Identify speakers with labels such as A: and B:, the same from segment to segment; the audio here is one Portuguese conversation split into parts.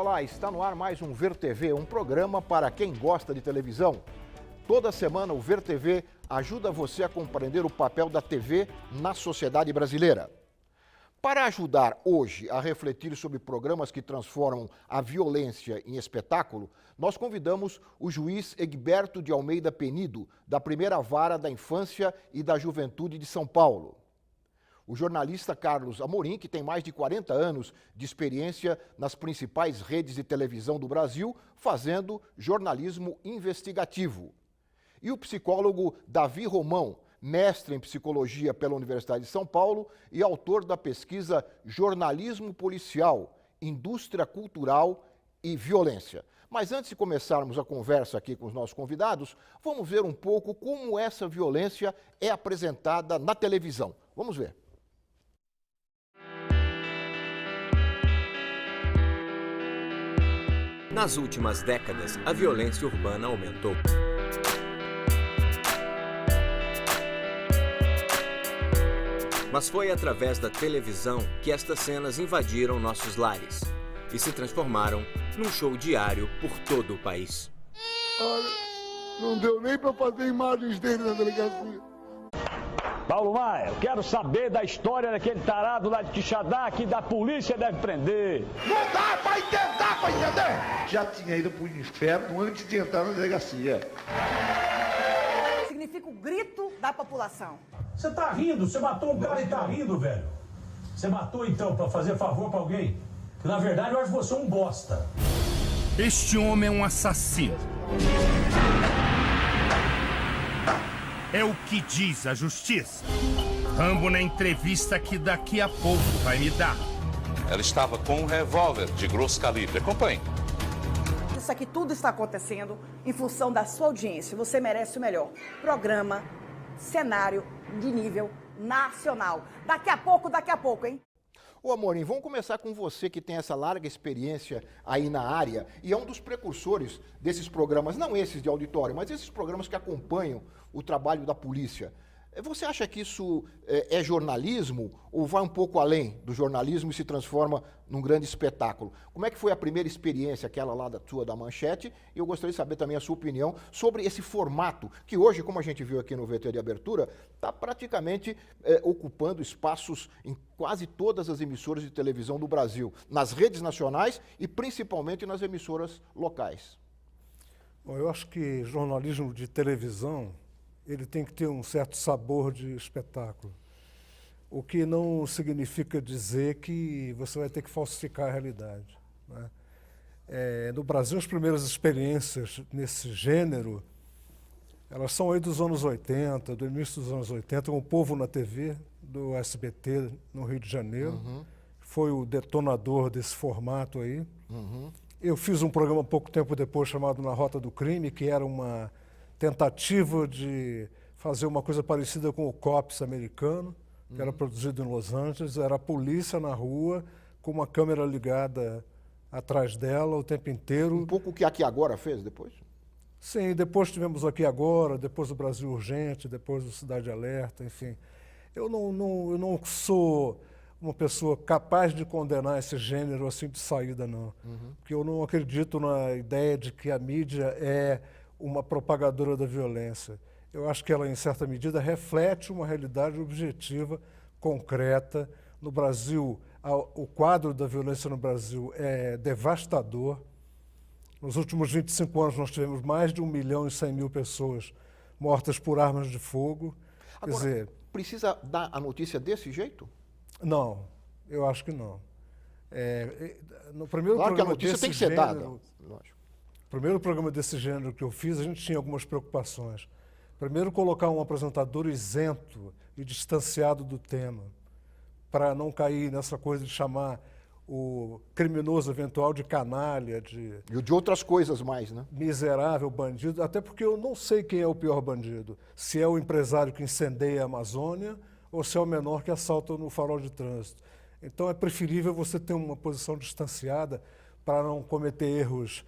A: Olá, está no ar mais um Ver TV, um programa para quem gosta de televisão. Toda semana o Ver TV ajuda você a compreender o papel da TV na sociedade brasileira. Para ajudar hoje a refletir sobre programas que transformam a violência em espetáculo, nós convidamos o juiz Egberto de Almeida Penido, da Primeira Vara da Infância e da Juventude de São Paulo. O jornalista Carlos Amorim, que tem mais de 40 anos de experiência nas principais redes de televisão do Brasil, fazendo jornalismo investigativo. E o psicólogo Davi Romão, mestre em psicologia pela Universidade de São Paulo e autor da pesquisa Jornalismo Policial, Indústria Cultural e Violência. Mas antes de começarmos a conversa aqui com os nossos convidados, vamos ver um pouco como essa violência é apresentada na televisão. Vamos ver.
B: Nas últimas décadas, a violência urbana aumentou. Mas foi através da televisão que estas cenas invadiram nossos lares e se transformaram num show diário por todo o país.
C: Olha, não deu nem para fazer imagens dele na delegacia.
D: Paulo Maia, eu quero saber da história daquele tarado lá de Quixadá que da polícia deve prender.
C: Não dá para entender! Já tinha ido para o inferno antes de entrar na delegacia.
E: Significa o grito da população.
F: Você tá rindo, você matou um cara e tá rindo, velho. Você matou então para fazer favor para alguém? Que na verdade eu acho você um bosta.
G: Este homem é um assassino. É o que diz a justiça. Rambo na entrevista que daqui a pouco vai me dar.
H: Ela estava com um revólver de grosso calibre. Acompanhe.
E: Isso aqui tudo está acontecendo em função da sua audiência. Você merece o melhor. Programa, cenário de nível nacional. Daqui a pouco, hein?
A: Ô Amorim, vamos começar com você que tem essa larga experiência aí na área e é um dos precursores desses programas, não esses de auditório, mas esses programas que acompanham o trabalho da polícia. Você acha que isso é jornalismo ou vai um pouco além do jornalismo e se transforma num grande espetáculo? Como é que foi a primeira experiência, aquela lá da Manchete? E eu gostaria de saber também a sua opinião sobre esse formato, que hoje, como a gente viu aqui no VT de abertura, está praticamente ocupando espaços em quase todas as emissoras de televisão do Brasil, nas redes nacionais e principalmente nas emissoras locais.
I: Bom, eu acho que jornalismo de televisão ele tem que ter um certo sabor de espetáculo, o que não significa dizer que você vai ter que falsificar a realidade, né? No Brasil, as primeiras experiências nesse gênero, elas são aí dos anos 80, do início dos anos 80, com o Povo na TV, do SBT, no Rio de Janeiro. Foi o detonador desse formato aí. Eu fiz um programa pouco tempo depois chamado Na Rota do Crime, que era uma tentativa de fazer uma coisa parecida com o Cops americano, que era produzido em Los Angeles. Era a polícia na rua, com uma câmera ligada atrás dela o tempo inteiro.
A: Um pouco o que Aqui Agora fez depois?
I: Sim, depois tivemos Aqui Agora, depois o Brasil Urgente, depois o Cidade Alerta, enfim. Eu não sou uma pessoa capaz de condenar esse gênero assim de saída, não. Porque eu não acredito na ideia de que a mídia é uma propagadora da violência. Eu acho que ela, em certa medida, reflete uma realidade objetiva, concreta. No Brasil, o quadro da violência no Brasil é devastador. Nos últimos 25 anos, nós tivemos mais de 1.100.000 pessoas mortas por armas de fogo.
A: Agora,
I: quer dizer,
A: precisa dar a notícia desse jeito?
I: Não, eu acho que não. No primeiro
A: Claro que a
I: programa
A: notícia
I: desse
A: tem que ser dada,
I: gênero,
A: lógico.
I: o primeiro programa desse gênero que eu fiz, a gente tinha algumas preocupações. Primeiro, colocar um apresentador isento e distanciado do tema, para não cair nessa coisa de chamar o criminoso eventual de canalha,
A: E de outras coisas mais, né?
I: miserável, bandido, até porque eu não sei quem é o pior bandido. Se é o empresário que incendeia a Amazônia ou se é o menor que assalta no farol de trânsito. Então é preferível você ter uma posição distanciada para não cometer erros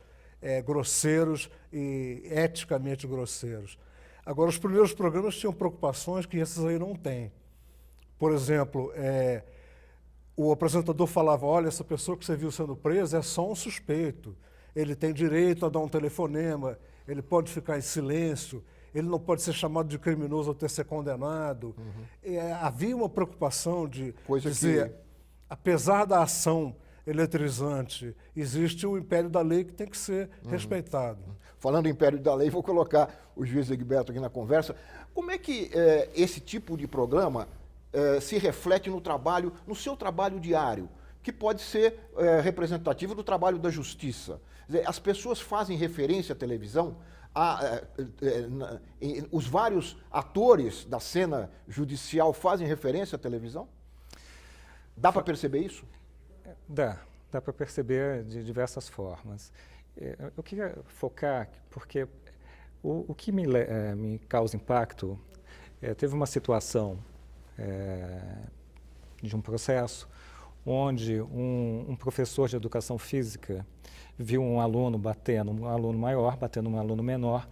I: grosseiros e eticamente grosseiros. Agora, os primeiros programas tinham preocupações que esses aí não têm. Por exemplo, o apresentador falava, olha, essa pessoa que você viu sendo presa é só um suspeito. Ele tem direito a dar um telefonema, ele pode ficar em silêncio, ele não pode ser chamado de criminoso até ser condenado. Havia uma preocupação de dizer, apesar da ação eletrizante, existe o império da lei que tem que ser respeitado.
A: Falando em império da lei, vou colocar o juiz Egberto aqui na conversa. Como é que esse tipo de programa se reflete no seu trabalho diário, que pode ser representativo do trabalho da justiça? Quer dizer, as pessoas fazem referência à televisão, os vários atores da cena judicial fazem referência à televisão? Dá para perceber isso?
J: Dá para perceber de diversas formas. Eu queria focar, porque o que me causa impacto, teve uma situação de um processo onde um professor de educação física viu um aluno batendo um aluno maior, batendo um aluno menor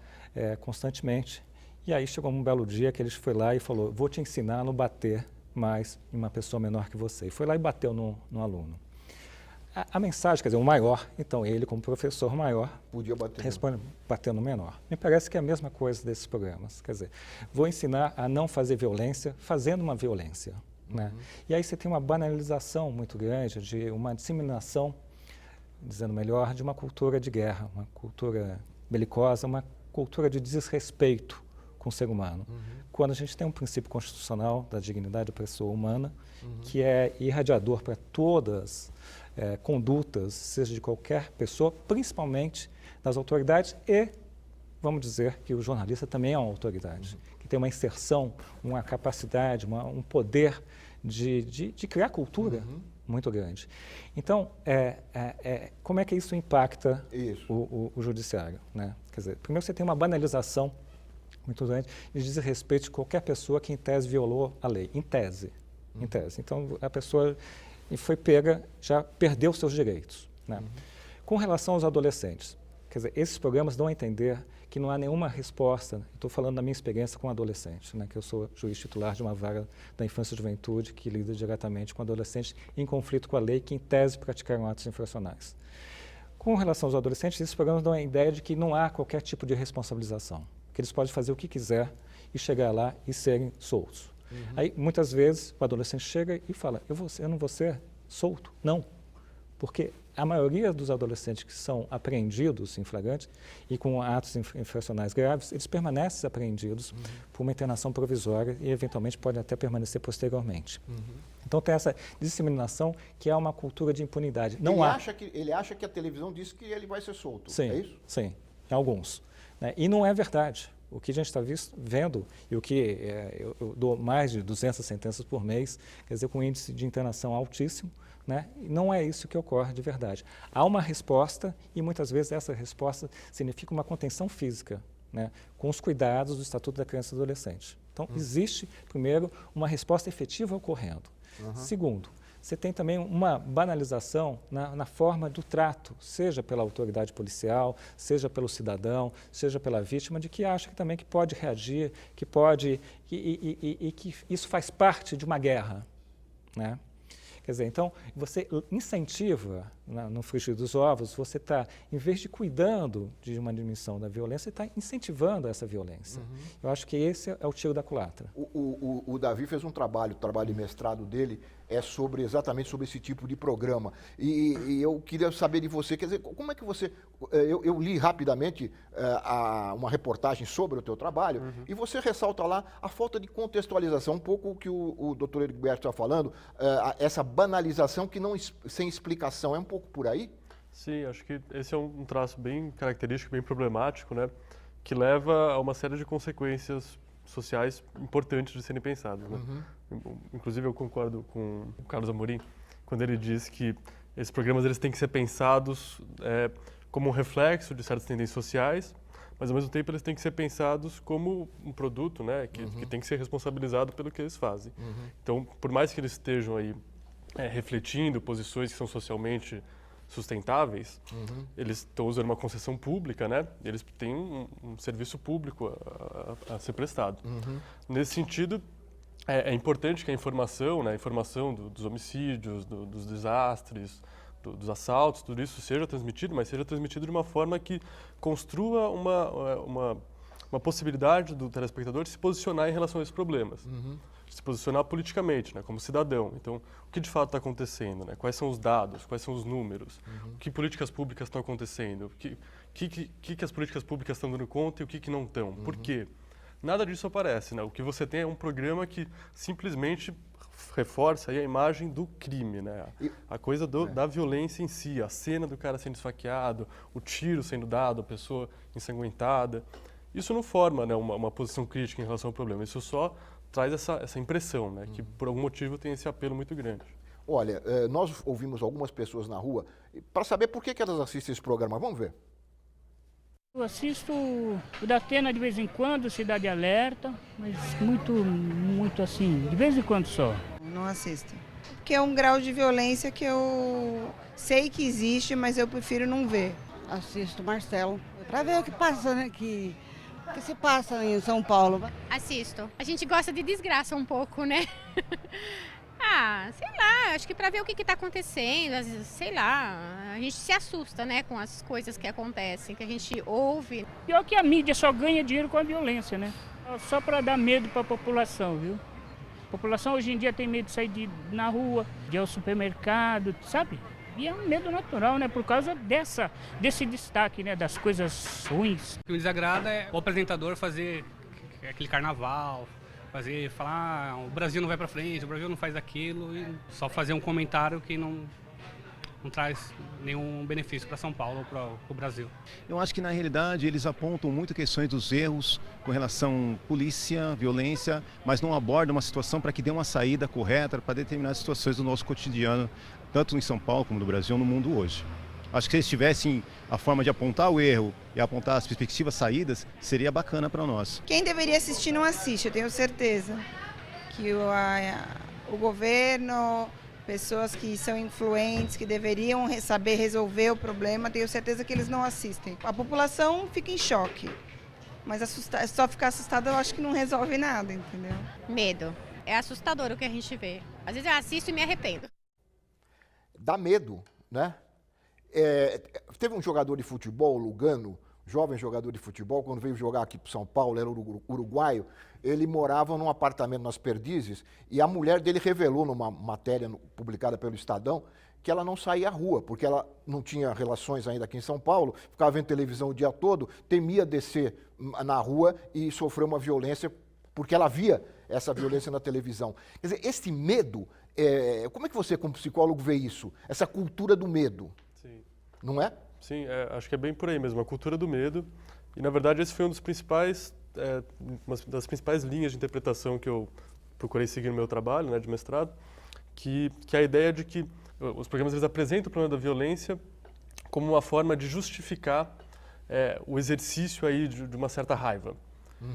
J: constantemente, e aí chegou um belo dia que ele foi lá e falou, vou te ensinar a não bater mais em uma pessoa menor que você. E foi lá e bateu no aluno. A mensagem, quer dizer, o maior, então ele como professor maior,
A: podia bater,
J: responde batendo no menor. Me parece que é a mesma coisa desses programas, quer dizer, vou ensinar a não fazer violência fazendo uma violência. Né? E aí você tem uma banalização muito grande, de uma disseminação, dizendo melhor, de uma cultura de guerra, uma cultura belicosa, uma cultura de desrespeito com o ser humano. Quando a gente tem um princípio constitucional da dignidade da pessoa humana, que é irradiador para todas condutas, seja de qualquer pessoa, principalmente das autoridades, e vamos dizer que o jornalista também é uma autoridade, que tem uma inserção, uma capacidade, um poder de criar cultura muito grande. Então, como é que isso impacta o judiciário? Né? Quer dizer, primeiro você tem uma banalização muito grande de desrespeito de qualquer pessoa que em tese violou a lei, em tese. Então, a pessoa foi pega, já perdeu seus direitos. Né? Com relação aos adolescentes, quer dizer, esses programas dão a entender que não há nenhuma resposta, estou falando da minha experiência com adolescente, né, que eu sou juiz titular de uma vara da infância e juventude que lida diretamente com adolescentes em conflito com a lei, que em tese praticaram atos infracionais. Com relação aos adolescentes, esses programas dão a ideia de que não há qualquer tipo de responsabilização, que eles podem fazer o que quiser e chegar lá e serem soltos. Aí, muitas vezes, o adolescente chega e fala, eu não vou ser solto? Não, porque a maioria dos adolescentes que são apreendidos em flagrante e com atos infracionais graves, eles permanecem apreendidos por uma internação provisória e, eventualmente, podem até permanecer posteriormente. Então, tem essa disseminação que é uma cultura de impunidade.
A: Ele acha que a televisão diz que ele vai ser solto,
J: sim,
A: é isso?
J: Sim, em alguns. Né? E não é verdade. O que a gente está vendo, e o que eu dou mais de 200 sentenças por mês, quer dizer, com índice de internação altíssimo, né? E não é isso que ocorre de verdade. Há uma resposta e muitas vezes essa resposta significa uma contenção física, né? Com os cuidados do Estatuto da Criança e do Adolescente. Então, existe, primeiro, uma resposta efetiva ocorrendo. Segundo, você tem também uma banalização na forma do trato, seja pela autoridade policial, seja pelo cidadão, seja pela vítima, de que acha que também que pode reagir, que pode, e que isso faz parte de uma guerra, né? Quer dizer, então, você incentiva, no frigir dos ovos, você está, em vez de cuidando de uma diminuição da violência, você está incentivando essa violência. Eu acho que esse é o tiro da culatra.
A: O Davi fez um trabalho de mestrado dele, exatamente sobre esse tipo de programa. E eu queria saber de você, quer dizer, como é que você... Eu li rapidamente uma reportagem sobre o teu trabalho, e você ressalta lá a falta de contextualização, um pouco o que o doutor Egberto está falando, essa banalização que não sem explicação, é um pouco por aí?
K: Sim, acho que esse é um traço bem característico, bem problemático, né, que leva a uma série de consequências sociais importantes de serem pensadas. Né? Inclusive, eu concordo com o Carlos Amorim, quando ele diz que esses programas eles têm que ser pensados como um reflexo de certas tendências sociais, mas, ao mesmo tempo, eles têm que ser pensados como um produto, né, que tem que ser responsabilizado pelo que eles fazem. Então, por mais que eles estejam aí refletindo posições que são socialmente sustentáveis, eles estão usando uma concessão pública, né? Eles têm um serviço público a ser prestado. Nesse sentido, é importante que a informação, né, a informação dos homicídios, dos desastres, dos assaltos, tudo isso seja transmitido, mas seja transmitido de uma forma que construa uma possibilidade do telespectador de se posicionar em relação a esses problemas. Se posicionar politicamente, né, como cidadão. Então, o que de fato está acontecendo? Né? Quais são os dados? Quais são os números? Que políticas públicas estão acontecendo? O que as políticas públicas estão dando conta e o que não estão? Por quê? Nada disso aparece. Né? O que você tem é um programa que simplesmente reforça aí a imagem do crime, né? A coisa da violência em si, a cena do cara sendo esfaqueado, o tiro sendo dado, a pessoa ensanguentada. Isso não forma, né, uma posição crítica em relação ao problema. Isso só traz essa impressão, né, que por algum motivo tem esse apelo muito grande.
A: Olha, nós ouvimos algumas pessoas na rua para saber por que elas assistem esse programa. Vamos ver.
L: Eu assisto o da Atena de vez em quando, Cidade Alerta, mas muito assim, de vez em quando só.
M: Não assisto. Porque é um grau de violência que eu sei que existe, mas eu prefiro não ver.
N: Assisto Marcelo, para ver o que passa, né, que se passa em São Paulo.
O: Assisto. A gente gosta de desgraça um pouco, né? Sei lá, acho que para ver o que está acontecendo, às vezes, sei lá, a gente se assusta, né, com as coisas que acontecem, que a gente ouve.
L: Pior que a mídia só ganha dinheiro com a violência, né? Só para dar medo para a população, viu? A população hoje em dia tem medo de sair na rua, de ir ao supermercado, sabe? E é um medo natural, né? Por causa desse destaque, né? Das coisas ruins.
P: O que me desagrada é o apresentador fazer aquele carnaval, falar o Brasil não vai para frente, o Brasil não faz aquilo, e só fazer um comentário que não traz nenhum benefício para São Paulo ou para o Brasil.
Q: Eu acho que na realidade eles apontam muito questões dos erros com relação à polícia, violência, mas não abordam uma situação para que dê uma saída correta para determinadas situações do nosso cotidiano, tanto em São Paulo como no Brasil, no mundo hoje. Acho que se eles tivessem a forma de apontar o erro e apontar as perspectivas saídas, seria bacana para nós.
M: Quem deveria assistir não assiste, eu tenho certeza. Que o governo, pessoas que são influentes, que deveriam saber resolver o problema, tenho certeza que eles não assistem. A população fica em choque, mas só ficar assustada eu acho que não resolve nada, entendeu?
O: Medo. É assustador o que a gente vê. Às vezes eu assisto e me arrependo.
A: Dá medo, né? Teve um jogador de futebol, Lugano, jovem jogador de futebol, quando veio jogar aqui para São Paulo, era uruguaio, ele morava num apartamento nas Perdizes e a mulher dele revelou numa matéria publicada pelo Estadão que ela não saía à rua, porque ela não tinha relações ainda aqui em São Paulo, ficava vendo televisão o dia todo, temia descer na rua e sofrer uma violência, porque ela via essa violência na televisão. Quer dizer, esse medo, como é que você, como psicólogo, vê isso? Essa cultura do medo?
K: Sim.
A: Não é?
K: Sim, acho que é bem por aí mesmo, a cultura do medo. E, na verdade, esse foi uma das principais linhas de interpretação que eu procurei seguir no meu trabalho, né, de mestrado, que a ideia de que os programas eles apresentam o problema da violência como uma forma de justificar o exercício aí de uma certa raiva.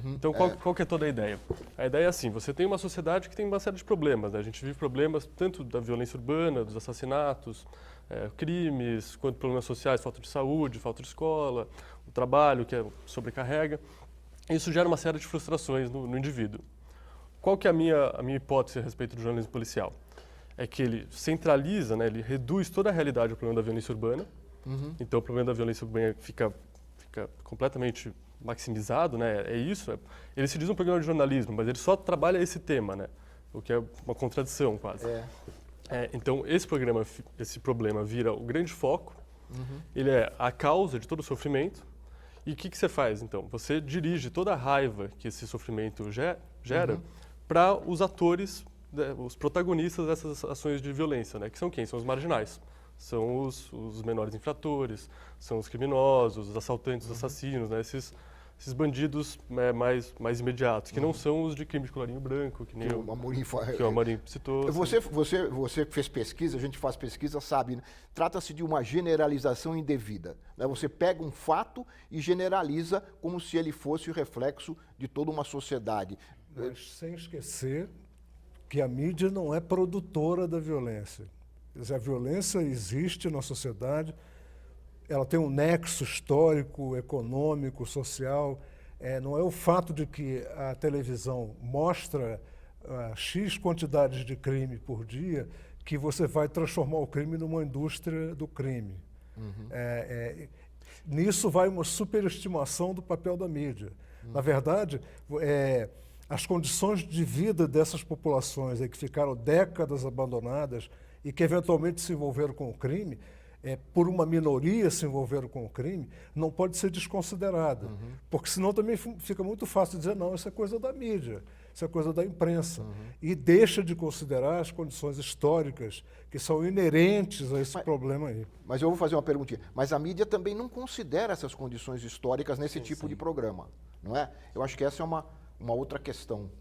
K: Então, qual que é toda a ideia? A ideia é assim, você tem uma sociedade que tem uma série de problemas, né? A gente vive problemas tanto da violência urbana, dos assassinatos, crimes, quanto problemas sociais, falta de saúde, falta de escola, o trabalho que sobrecarrega. Isso gera uma série de frustrações no indivíduo. Qual que é a minha hipótese a respeito do jornalismo policial? É que ele centraliza, né, ele reduz toda a realidade ao problema da violência urbana. Então, o problema da violência urbana fica completamente maximizado, né? Ele se diz um programa de jornalismo, mas ele só trabalha esse tema, né? O que é uma contradição quase. Então, esse problema vira o grande foco, ele é a causa de todo o sofrimento. E o que você faz, então? Você dirige toda a raiva que esse sofrimento gera para os atores, os protagonistas dessas ações de violência, né? Que são quem? São os marginais. São os menores infratores, são os criminosos, os assaltantes, os assassinos, né? Esses bandidos mais imediatos, que não são os de crime de colarinho branco, que nem o Amorim citou.
A: Você fez pesquisa, a gente faz pesquisa, sabe, né? Trata-se de uma generalização indevida, né? Você pega um fato e generaliza como se ele fosse o reflexo de toda uma sociedade.
I: Mas sem esquecer que a mídia não é produtora da violência. Quer dizer, a violência existe na sociedade, ela tem um nexo histórico, econômico, social. Não é o fato de que a televisão mostra X quantidades de crime por dia, que você vai transformar o crime numa indústria do crime. Nisso vai uma superestimação do papel da mídia. Na verdade, as condições de vida dessas populações que ficaram décadas abandonadas e que eventualmente se envolveram com o crime, por uma minoria se envolveram com o crime, não pode ser desconsiderada. Porque senão também fica muito fácil dizer, não, isso é coisa da mídia, isso é coisa da imprensa. E deixa de considerar as condições históricas que são inerentes a esse problema aí.
A: Mas eu vou fazer uma perguntinha. Mas a mídia também não considera essas condições históricas nesse tipo de programa, não é? Eu acho que essa é uma outra questão.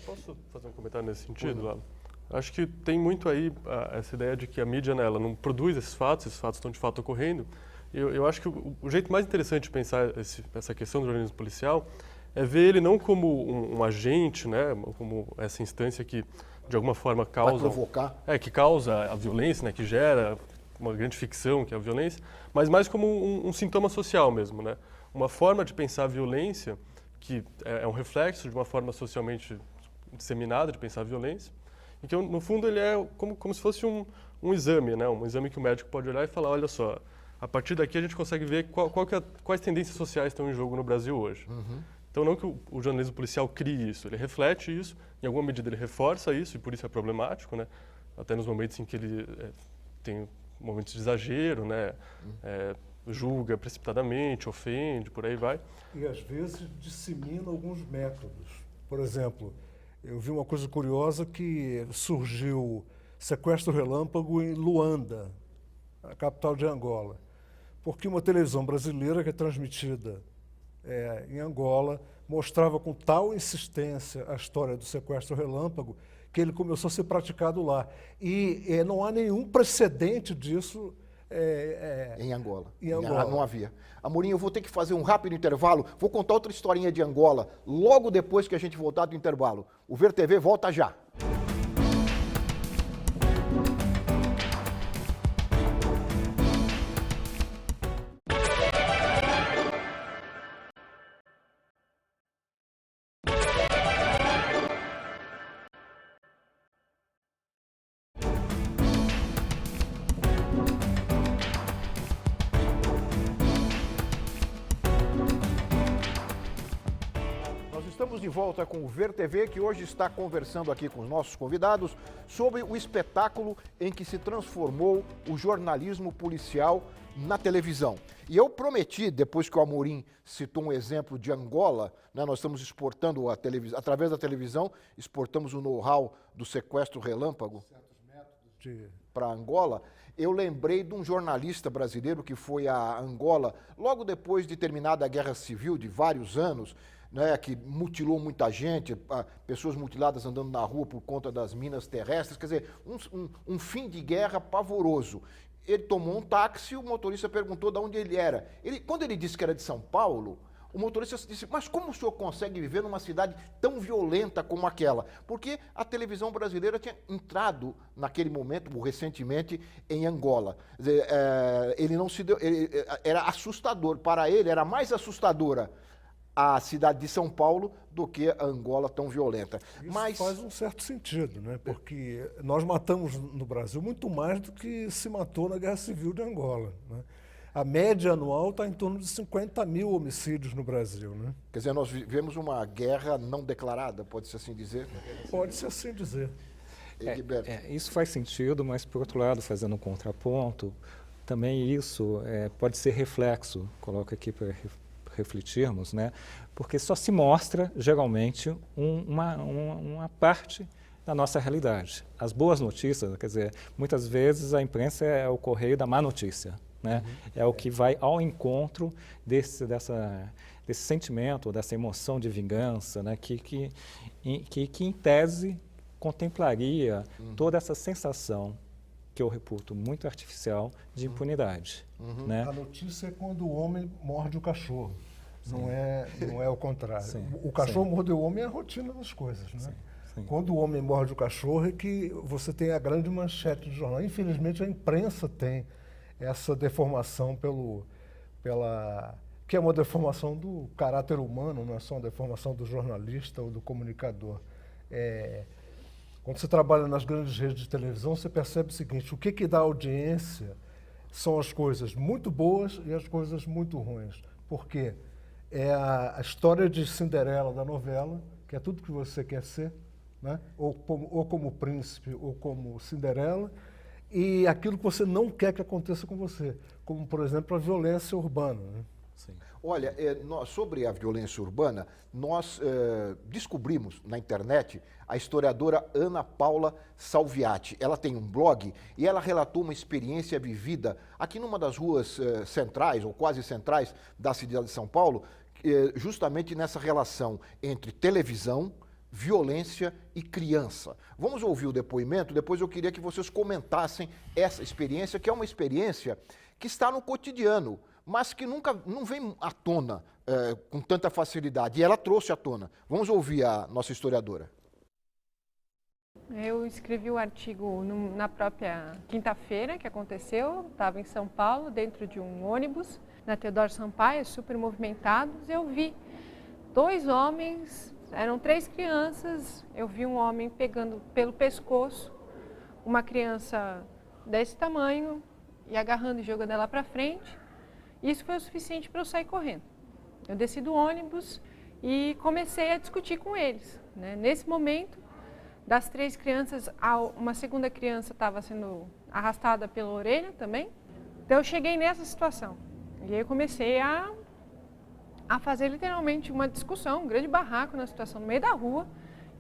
K: Posso fazer um comentário nesse sentido, Lalo? Acho que tem muito aí essa ideia de que a mídia, né, ela não produz esses fatos estão de fato ocorrendo. Eu acho que o jeito mais interessante de pensar essa questão do jornalismo policial é ver ele não como um agente, né, como essa instância que de alguma forma causa...
A: Vai provocar.
K: Que causa a violência, né, que gera uma grande ficção, que é a violência, mas mais como um sintoma social mesmo, né? Uma forma de pensar a violência que é um reflexo de uma forma socialmente disseminada de pensar a violência, e que, no fundo, ele é como se fosse um exame, né? Um exame que o médico pode olhar e falar, olha só, a partir daqui a gente consegue ver quais tendências sociais estão em jogo no Brasil hoje. Então, não que o jornalismo policial crie isso, ele reflete isso, em alguma medida ele reforça isso, e por isso é problemático, né? Até nos momentos em que ele tem momentos de exagero, né? Julga precipitadamente, ofende, por aí vai.
I: E, às vezes, dissemina alguns métodos. Por exemplo, eu vi uma coisa curiosa que surgiu sequestro relâmpago em Luanda, a capital de Angola, porque uma televisão brasileira que é transmitida em Angola mostrava com tal insistência a história do sequestro relâmpago que ele começou a ser praticado lá. E não há nenhum precedente disso
A: em Angola.
I: Não
A: havia. Amorim, eu vou ter que fazer um rápido intervalo. Vou contar outra historinha de Angola logo depois que a gente voltar do intervalo. O Ver TV volta já. Estamos de volta com o Ver TV, que hoje está conversando aqui com os nossos convidados sobre o espetáculo em que se transformou o jornalismo policial na televisão. E eu prometi, depois que o Amorim citou um exemplo de Angola, né, nós estamos exportando através da televisão, exportamos o know-how do sequestro relâmpago para Angola. Eu lembrei de um jornalista brasileiro que foi a Angola logo depois de terminada a Guerra Civil, de vários anos, né, que mutilou muita gente, pessoas mutiladas andando na rua por conta das minas terrestres, quer dizer, um fim de guerra pavoroso. Ele tomou um táxi, o motorista perguntou de onde ele era. Quando ele disse que era de São Paulo, o motorista disse, mas como o senhor consegue viver numa cidade tão violenta como aquela? Porque a televisão brasileira tinha entrado naquele momento, recentemente, em Angola. Ele não se deu, era assustador, para ele era mais assustadora a cidade de São Paulo do que a Angola tão violenta.
I: Isso faz um certo sentido, né? Porque nós matamos no Brasil muito mais do que se matou na Guerra Civil de Angola, né? A média anual está em torno de 50 mil homicídios no Brasil, né?
A: Quer dizer, nós vivemos uma guerra não declarada, pode-se assim dizer?
I: Pode-se assim dizer.
J: Isso faz sentido, mas, por outro lado, fazendo um contraponto, também isso pode ser reflexo, coloco aqui para refletirmos, né? Porque só se mostra, geralmente, uma parte da nossa realidade. As boas notícias, quer dizer, muitas vezes a imprensa é o correio da má notícia, né? É o que vai ao encontro desse sentimento, dessa emoção de vingança, né? Que em tese contemplaria toda essa sensação que eu reputo muito artificial de impunidade. Né?
I: A notícia é quando o homem morde o cachorro, não é o contrário. O cachorro mordeu o homem é a rotina das coisas, né? Quando o homem morde o cachorro é que você tem a grande manchete do jornal. Infelizmente a imprensa tem essa deformação que é uma deformação do caráter humano, não é só uma deformação do jornalista ou do comunicador. Quando você trabalha nas grandes redes de televisão, você percebe o seguinte, o que dá audiência são as coisas muito boas e as coisas muito ruins. Por quê? É a história de Cinderela da novela, que é tudo que você quer ser, né? ou como príncipe ou como Cinderela, e aquilo que você não quer que aconteça com você, como, por exemplo, a violência urbana. Né?
A: Sim. Olha, sobre a violência urbana, nós descobrimos na internet a historiadora Ana Paula Salviati. Ela tem um blog e ela relatou uma experiência vivida aqui numa das ruas centrais, ou quase centrais, da cidade de São Paulo, justamente nessa relação entre televisão, violência e criança. Vamos ouvir o depoimento, depois eu queria que vocês comentassem essa experiência, que é uma experiência que está no cotidiano, mas que não vem à tona com tanta facilidade, e ela trouxe à tona. Vamos ouvir a nossa historiadora.
R: Eu escrevi o artigo na própria quinta-feira que aconteceu, estava em São Paulo, dentro de um ônibus, na Teodoro Sampaio, super movimentados. Eu vi 2 homens, eram 3 crianças, eu vi um homem pegando pelo pescoço uma criança desse tamanho e agarrando e jogando ela para frente. Isso foi o suficiente para eu sair correndo. Eu desci do ônibus e comecei a discutir com eles. Né? Nesse momento, das 3 crianças, uma segunda criança estava sendo arrastada pela orelha também. Então eu cheguei nessa situação. E aí eu comecei a fazer literalmente uma discussão, um grande barraco na situação no meio da rua.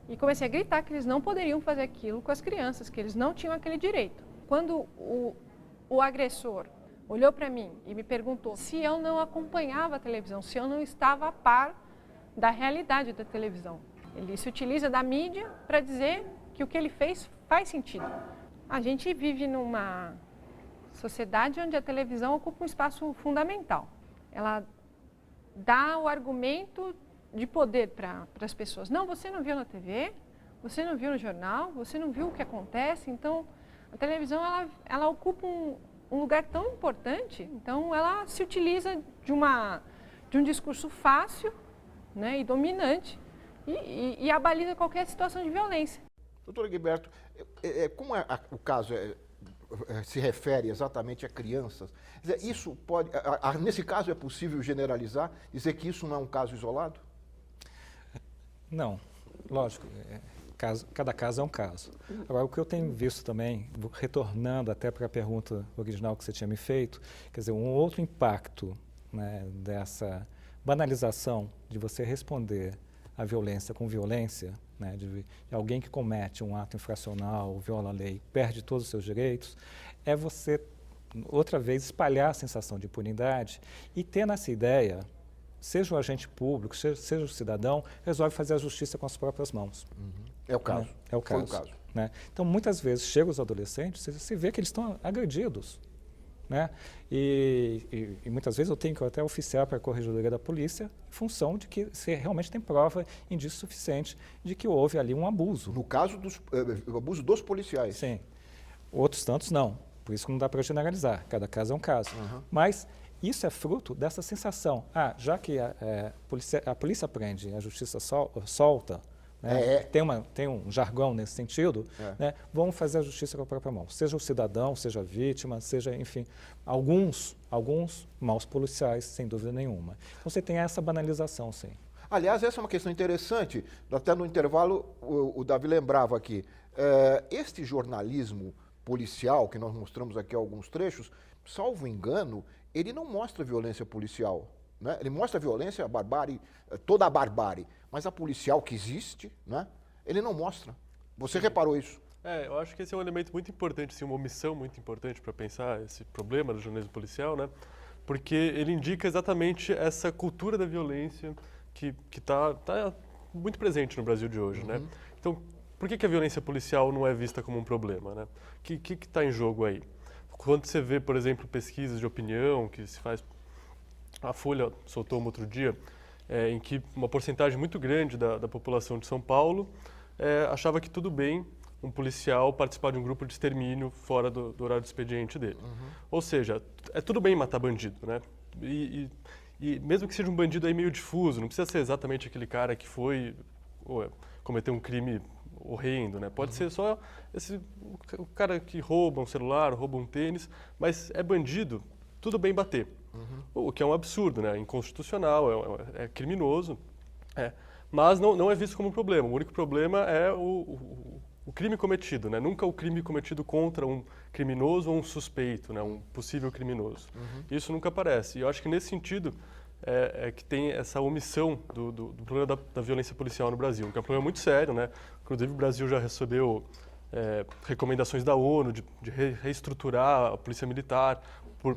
R: E comecei a gritar que eles não poderiam fazer aquilo com as crianças, que eles não tinham aquele direito. Quando o agressor olhou para mim e me perguntou se eu não acompanhava a televisão, se eu não estava a par da realidade da televisão. Ele se utiliza da mídia para dizer que o que ele fez faz sentido. A gente vive numa sociedade onde a televisão ocupa um espaço fundamental. Ela dá o argumento de poder para as pessoas. Não, você não viu na TV, você não viu no jornal, você não viu o que acontece. Então, a televisão ela ocupa um lugar tão importante, então ela se utiliza de um discurso fácil, né, e dominante e abaliza qualquer situação de violência.
A: Doutor Guilberto, como o caso se refere exatamente a crianças, isso pode, nesse caso é possível generalizar, dizer que isso não é um caso isolado?
J: Não, lógico. Cada caso é um caso. Agora, o que eu tenho visto também, retornando até para a pergunta original que você tinha me feito, quer dizer, um outro impacto, né, dessa banalização de você responder à violência com violência, né, de alguém que comete um ato infracional, viola a lei, perde todos os seus direitos, é você, outra vez, espalhar a sensação de impunidade e ter nessa ideia, seja o agente público, seja o cidadão, resolve fazer a justiça com as próprias mãos.
A: É o caso.
J: Né? É o caso.
A: Foi o caso.
J: Né? Então, muitas vezes, chegam os adolescentes, você vê que eles estão agredidos. Né? E muitas vezes eu tenho que até oficiar para a corregedoria da polícia em função de que você realmente tem prova, indício suficiente de que houve ali um abuso.
A: No caso do abuso dos policiais.
J: Sim. Outros tantos não. Por isso que não dá para generalizar. Cada caso é um caso. Mas isso é fruto dessa sensação. Já que a polícia prende, a justiça solta, né? Tem um jargão nesse sentido, né? Vamos fazer a justiça com a própria mão. Seja o cidadão, seja a vítima, seja, enfim, alguns maus policiais, sem dúvida nenhuma. Você tem essa banalização, sim.
A: Aliás, essa é uma questão interessante, até no intervalo o Davi lembrava aqui. Este jornalismo policial, que nós mostramos aqui alguns trechos, salvo engano, ele não mostra violência policial. Né? Ele mostra a violência, a barbárie, toda a barbárie, mas a policial que existe, né? Ele não mostra. Você reparou isso?
K: Eu acho que esse é um elemento muito importante, assim, uma omissão muito importante para pensar esse problema do jornalismo policial, né? Porque ele indica exatamente essa cultura da violência que tá muito presente no Brasil de hoje, né? Então, por que a violência policial não é vista como um problema, né? O que está em jogo aí? Quando você vê, por exemplo, pesquisas de opinião que se faz... A Folha soltou um outro dia, em que uma porcentagem muito grande da população de São Paulo achava que tudo bem um policial participar de um grupo de extermínio fora do horário de expediente dele. Ou seja, é tudo bem matar bandido, né? E mesmo que seja um bandido aí meio difuso, não precisa ser exatamente aquele cara que foi cometeu um crime horrendo, né? Pode ser só o cara que rouba um celular, rouba um tênis, mas é bandido, tudo bem bater. O que é um absurdo, né? É inconstitucional, é criminoso, mas não é visto como um problema. O único problema é o crime cometido, né? Nunca o crime cometido contra um criminoso ou um suspeito, né? Um possível criminoso. Isso nunca aparece. E eu acho que nesse sentido é que tem essa omissão do problema da violência policial no Brasil, que é um problema muito sério, né? Inclusive o Brasil já recebeu recomendações da ONU de reestruturar a polícia militar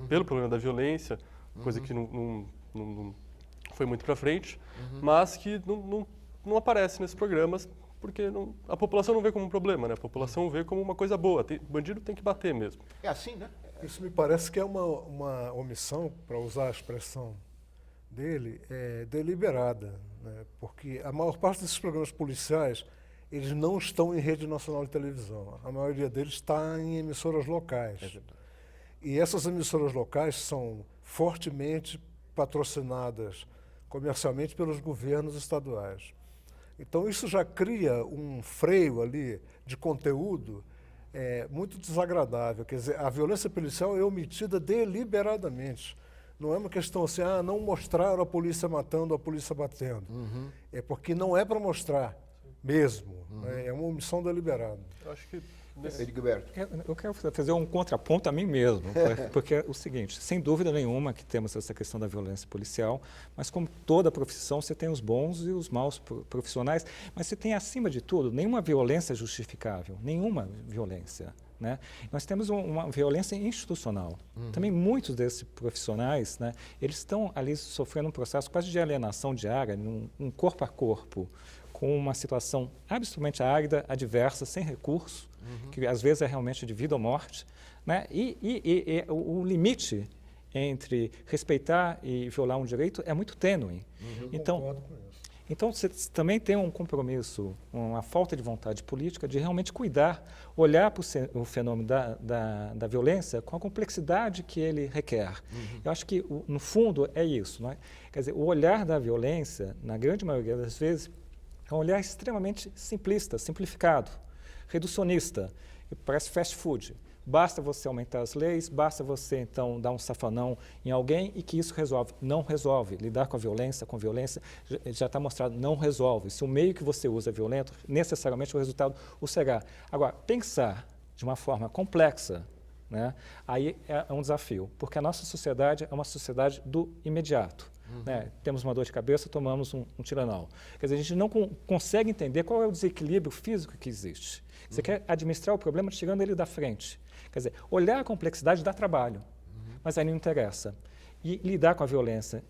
K: pelo problema da violência, coisa que não foi muito para frente, mas que não aparece nesses programas porque a população não vê como um problema, né? A população vê como uma coisa boa. Bandido tem que bater mesmo.
A: É assim, né?
I: Isso me parece que é uma omissão, para usar a expressão dele, deliberada, né? Porque a maior parte desses programas policiais, eles não estão em rede nacional de televisão. A maioria deles está em emissoras locais. E essas emissoras locais são fortemente patrocinadas comercialmente pelos governos estaduais. Então, isso já cria um freio ali de conteúdo muito desagradável. Quer dizer, a violência policial é omitida deliberadamente. Não é uma questão assim, não mostraram a polícia matando, a polícia batendo. É porque não é para mostrar mesmo. É uma omissão deliberada.
K: Eu acho que...
J: Eu quero fazer um contraponto a mim mesmo, porque é o seguinte, sem dúvida nenhuma que temos essa questão da violência policial, mas como toda profissão, você tem os bons e os maus profissionais, mas você tem, acima de tudo, nenhuma violência justificável, nenhuma violência. Né? Nós temos uma violência institucional. Também muitos desses profissionais, né, eles estão ali sofrendo um processo quase de alienação diária, um corpo a corpo, com uma situação absolutamente árida, adversa, sem recurso, que às vezes é realmente de vida ou morte, né? E o limite entre respeitar e violar um direito é muito tênue. Então, você também tem um compromisso, uma falta de vontade política de realmente cuidar, olhar para o fenômeno da violência com a complexidade que ele requer. Eu acho que, no fundo, é isso. Não é? Quer dizer, o olhar da violência, na grande maioria das vezes, é um olhar extremamente simplista, simplificado, reducionista, parece fast food. Basta você aumentar as leis, basta você, então, dar um safanão em alguém e que isso resolve. Não resolve. Lidar com a violência já está mostrado, não resolve. Se o meio que você usa é violento, necessariamente o resultado o será. Agora, pensar de uma forma complexa, né, aí é um desafio, porque a nossa sociedade é uma sociedade do imediato. Né? Temos uma dor de cabeça, tomamos um Tilenol. Quer dizer, a gente não consegue entender qual é o desequilíbrio físico que existe. Você quer administrar o problema tirando ele da frente. Quer dizer, olhar a complexidade dá trabalho, mas aí não interessa. E lidar com violência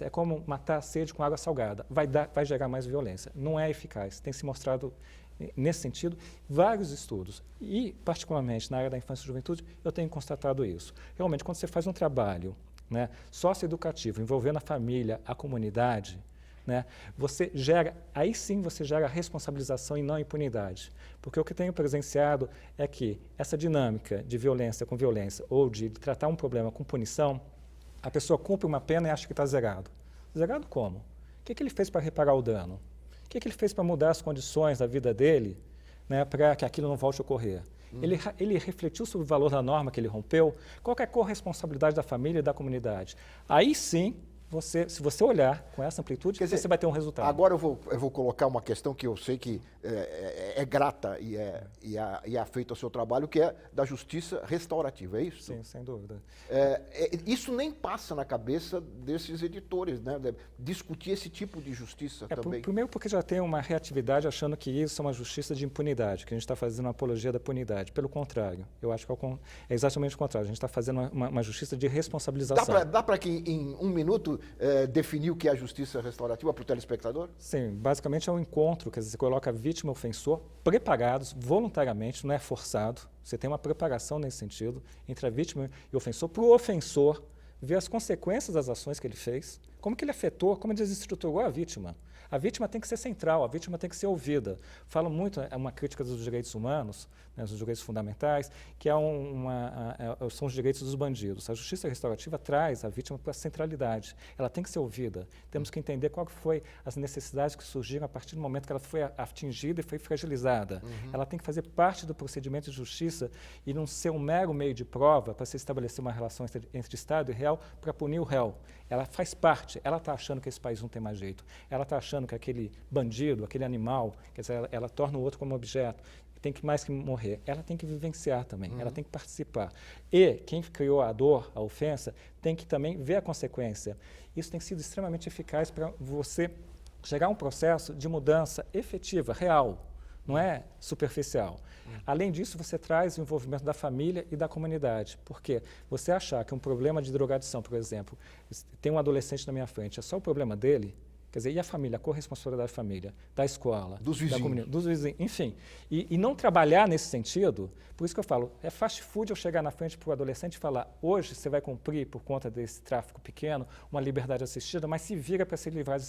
J: é como matar a sede com água salgada. Vai gerar mais violência. Não é eficaz. Tem se mostrado, nesse sentido, vários estudos. E, particularmente, na área da infância e juventude, eu tenho constatado isso. Realmente, quando você faz um trabalho, né, socioeducativo, envolvendo a família, a comunidade, né, aí sim você gera responsabilização e não impunidade. Porque o que eu tenho presenciado é que essa dinâmica de violência com violência ou de tratar um problema com punição, a pessoa cumpre uma pena e acha que está zerado. Zerado como? O que ele fez para reparar o dano? O que ele fez para mudar as condições da vida dele, né, para que aquilo não volte a ocorrer? Ele refletiu sobre o valor da norma que ele rompeu? Qual que é a corresponsabilidade da família e da comunidade? Aí sim, se você olhar com essa amplitude, você vai ter um resultado.
A: Agora eu vou colocar uma questão que eu sei que é grata e é afeita ao seu trabalho, que é da justiça restaurativa, é isso?
J: Sim, sem dúvida.
A: Isso nem passa na cabeça desses editores, né? Discutir esse tipo de justiça também.
J: Primeiro porque já tem uma reatividade achando que isso é uma justiça de impunidade, que a gente está fazendo uma apologia da punidade. Pelo contrário, eu acho que é exatamente o contrário. A gente está fazendo uma justiça de responsabilização.
A: Dá para que em um minuto definir o que é a justiça restaurativa para o telespectador?
J: Sim, basicamente é um encontro, quer dizer, você coloca vítima e ofensor preparados voluntariamente, não é forçado, você tem uma preparação nesse sentido entre a vítima e o ofensor, para o ofensor ver as consequências das ações que ele fez, Como que ele afetou, como ele desestruturou a vítima. A vítima tem que ser central, a vítima tem que ser ouvida. Falo muito, é uma crítica dos direitos humanos, né, dos direitos fundamentais, que são os direitos dos bandidos. A justiça restaurativa traz a vítima para a centralidade. Ela tem que ser ouvida. Temos que entender qual que foi as necessidades que surgiram a partir do momento que ela foi atingida e foi fragilizada. Ela tem que fazer parte do procedimento de justiça e não ser um mero meio de prova para se estabelecer uma relação entre Estado e réu para punir o réu. Ela faz parte, ela está achando que esse país não tem mais jeito. Ela está achando que aquele bandido, aquele animal, quer dizer, ela torna o outro como objeto, tem que mais que morrer. Ela tem que vivenciar também, ela tem que participar. E quem criou a dor, a ofensa, tem que também ver a consequência. Isso tem sido extremamente eficaz para você chegar a um processo de mudança efetiva, real, não é superficial. Além disso, você traz o envolvimento da família e da comunidade. Porque você achar que um problema de drogadição, por exemplo, tem um adolescente na minha frente, é só o problema dele, quer dizer, e a família, a corresponsabilidade da família, da escola,
A: dos vizinhos,
J: da comunidade, dos vizinhos, enfim. E não trabalhar nesse sentido, por isso que eu falo, é fast food eu chegar na frente para o adolescente e falar, hoje você vai cumprir, por conta desse tráfico pequeno, uma liberdade assistida, mas se vira para se livrar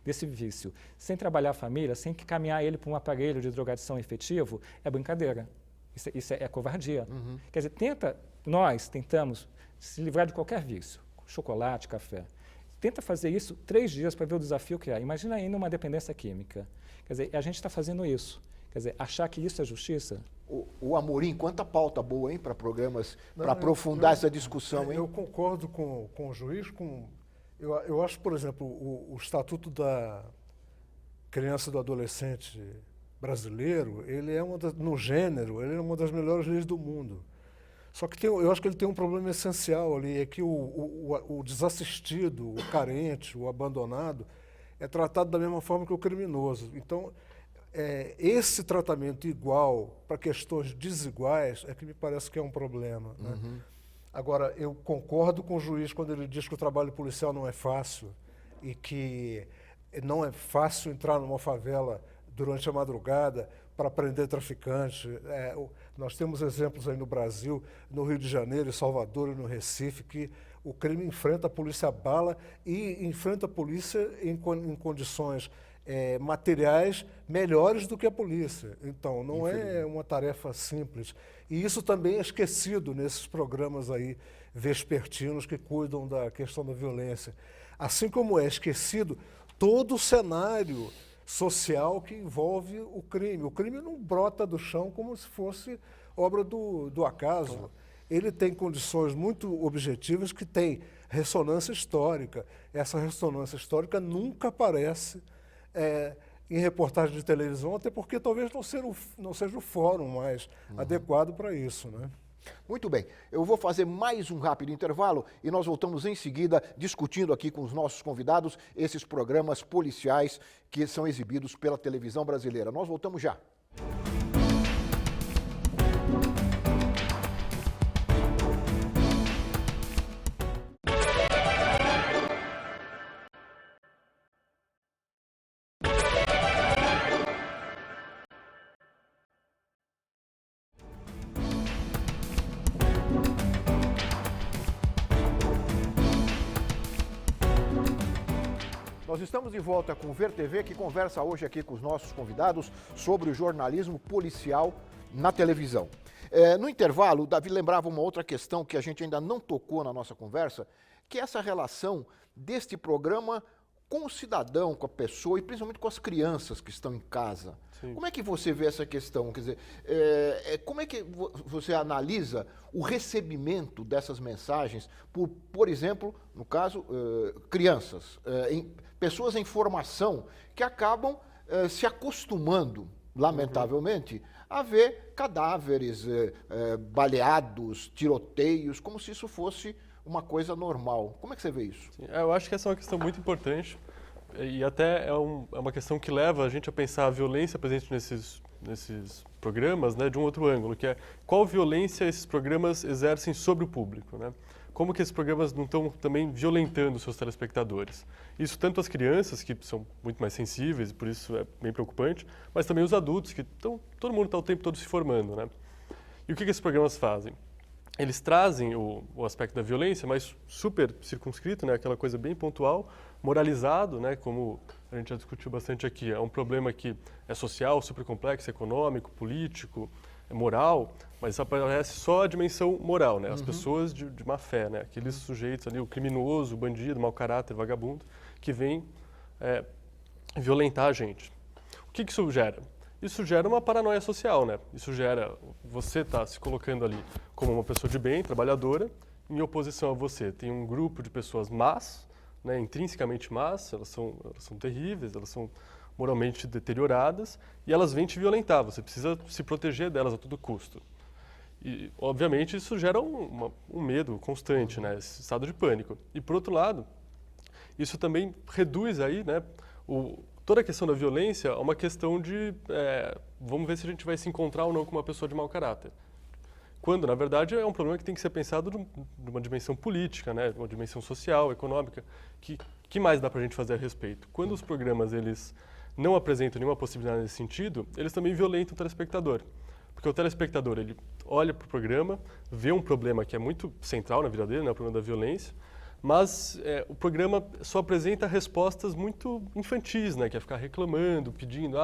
J: desse vício. Sem trabalhar a família, sem caminhar ele para um aparelho de drogadição efetivo, é brincadeira. Isso é covardia. Quer dizer, nós tentamos se livrar de qualquer vício, chocolate, café. Tenta fazer isso 3 dias para ver o desafio que é. Imagina ainda uma dependência química. Quer dizer, a gente está fazendo isso. Quer dizer, achar que isso é justiça?
A: O Amorim, quanta pauta boa, hein, para programas, para aprofundar essa discussão, hein?
I: Eu concordo com o juiz. Eu acho, por exemplo, o Estatuto da Criança e do Adolescente brasileiro, ele é no gênero, ele é uma das melhores leis do mundo. Só que eu acho que ele tem um problema essencial ali, é que o desassistido, o carente, o abandonado, é tratado da mesma forma que o criminoso. Então, esse tratamento igual para questões desiguais é que me parece que é um problema. Né? Agora, eu concordo com o juiz quando ele diz que o trabalho policial não é fácil e que não é fácil entrar numa favela durante a madrugada para prender traficante. Nós temos exemplos aí no Brasil, no Rio de Janeiro, em Salvador e no Recife, que o crime enfrenta a polícia bala e enfrenta a polícia em condições materiais melhores do que a polícia. Então, não é uma tarefa simples. E isso também é esquecido nesses programas aí vespertinos que cuidam da questão da violência. Assim como é esquecido todo o cenário social que envolve o crime. O crime não brota do chão como se fosse obra do acaso. Ele tem condições muito objetivas que têm ressonância histórica. Essa ressonância histórica nunca aparece em reportagem de televisão, até porque talvez não seja o fórum mais adequado para isso, né?
A: Muito bem, eu vou fazer mais um rápido intervalo e nós voltamos em seguida discutindo aqui com os nossos convidados esses programas policiais que são exibidos pela televisão brasileira. Nós voltamos já. Nós estamos de volta com o Ver TV, que conversa hoje aqui com os nossos convidados sobre o jornalismo policial na televisão. No intervalo, o Davi lembrava uma outra questão que a gente ainda não tocou na nossa conversa, que é essa relação deste programa com o cidadão, com a pessoa e principalmente com as crianças que estão em casa. Sim. Como é que você vê essa questão? Quer dizer, como é que você analisa o recebimento dessas mensagens por exemplo, no caso, crianças, pessoas em formação que acabam se acostumando, lamentavelmente, a ver cadáveres baleados, tiroteios, como se isso fosse uma coisa normal. Como é que você vê isso?
K: Eu acho que essa é uma questão muito importante e até é uma questão que leva a gente a pensar a violência presente nesses programas, né, de um outro ângulo, que é qual violência esses programas exercem sobre o público, né? Como que esses programas não estão também violentando os seus telespectadores. Isso tanto as crianças, que são muito mais sensíveis, e por isso é bem preocupante, mas também os adultos, que todo mundo está o tempo todo se formando, né? E o que esses programas fazem? Eles trazem o aspecto da violência, mas super circunscrito, né, aquela coisa bem pontual, moralizado, né, como a gente já discutiu bastante aqui. É um problema que é social, super complexo, econômico, político, moral, mas aparece só a dimensão moral, né? As pessoas de má fé, né? Aqueles sujeitos ali, o criminoso, o bandido, o mau caráter, vagabundo, que vem violentar a gente. O que isso gera? Isso gera uma paranoia social, né? Isso gera você tá se colocando ali como uma pessoa de bem, trabalhadora, em oposição a você. Tem um grupo de pessoas más, né? Intrinsecamente más, elas são terríveis, elas são moralmente deterioradas e elas vêm te violentar. Você precisa se proteger delas a todo custo. E, obviamente, isso gera um medo constante, né? Esse estado de pânico. E, por outro lado, isso também reduz aí, né, toda a questão da violência a uma questão de vamos ver se a gente vai se encontrar ou não com uma pessoa de mau caráter. Quando, na verdade, é um problema que tem que ser pensado de uma dimensão política, né, uma dimensão social, econômica. Que mais dá para a gente fazer a respeito? Quando os programas eles não apresentam nenhuma possibilidade nesse sentido, eles também violentam o telespectador. Porque o telespectador, ele olha para o programa, vê um problema que é muito central na vida dele, né, o problema da violência, mas o programa só apresenta respostas muito infantis, né, que é ficar reclamando, pedindo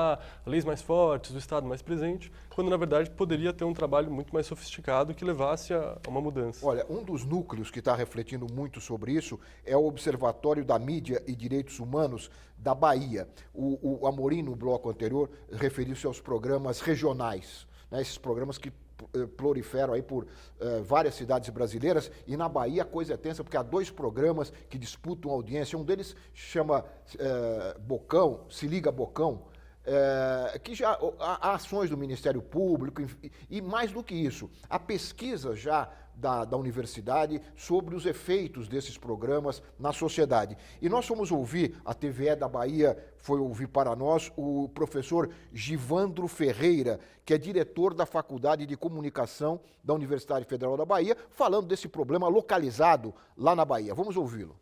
K: leis mais fortes, o Estado mais presente, quando na verdade poderia ter um trabalho muito mais sofisticado que levasse a uma mudança.
A: Olha, um dos núcleos que está refletindo muito sobre isso é o Observatório da Mídia e Direitos Humanos da Bahia. O Amorim, no bloco anterior, referiu-se aos programas regionais, né, esses programas que proliferam aí por várias cidades brasileiras, e na Bahia a coisa é tensa porque há 2 programas que disputam audiência. Um deles chama Bocão, Se Liga Bocão, que já há ações do Ministério Público e mais do que isso, há pesquisa já da universidade sobre os efeitos desses programas na sociedade. E nós fomos ouvir, a TVE da Bahia foi ouvir para nós o professor Givandro Ferreira, que é diretor da Faculdade de Comunicação da Universidade Federal da Bahia, falando desse problema localizado lá na Bahia. Vamos ouvi-lo.